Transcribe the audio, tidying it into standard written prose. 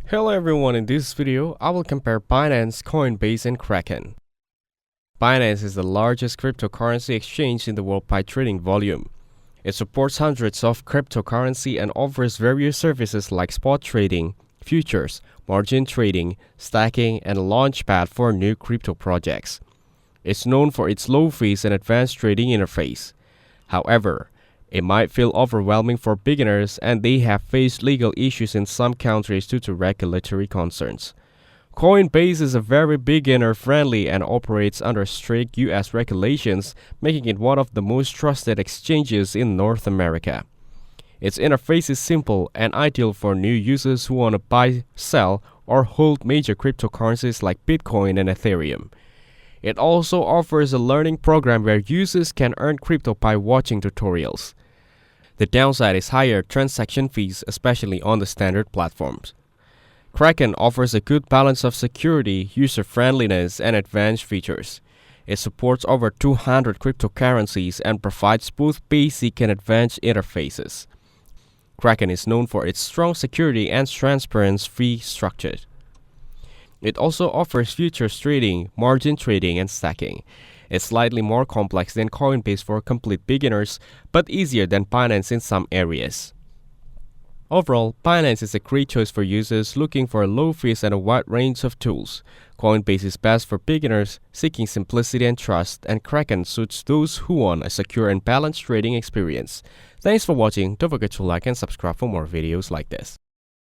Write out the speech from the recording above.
Hello everyone, in this video, I will compare Binance, Coinbase, and Kraken. Binance is the largest cryptocurrency exchange in the world by trading volume. It supports hundreds of cryptocurrency and offers various services like spot trading, futures, margin trading, stacking, and a launchpad for new crypto projects. It's known for its low fees and advanced trading interface. However, it might feel overwhelming for beginners, and they have faced legal issues in some countries due to regulatory concerns. Coinbase is a very beginner-friendly and operates under strict US regulations, making it one of the most trusted exchanges in North America. Its interface is simple and ideal for new users who want to buy, sell, or hold major cryptocurrencies like Bitcoin and Ethereum. It also offers a learning program where users can earn crypto by watching tutorials. The downside is higher transaction fees, especially on the standard platforms. Kraken offers a good balance of security, user-friendliness, and advanced features. It supports over 200 cryptocurrencies and provides both basic and advanced interfaces. Kraken is known for its strong security and transparent fee structure. It also offers futures trading, margin trading, and stacking. It's slightly more complex than Coinbase for complete beginners, but easier than Binance in some areas. Overall, Binance is a great choice for users looking for low fees and a wide range of tools. Coinbase is best for beginners seeking simplicity and trust, and Kraken suits those who want a secure and balanced trading experience. Thanks for watching. Don't forget to like and subscribe for more videos like this.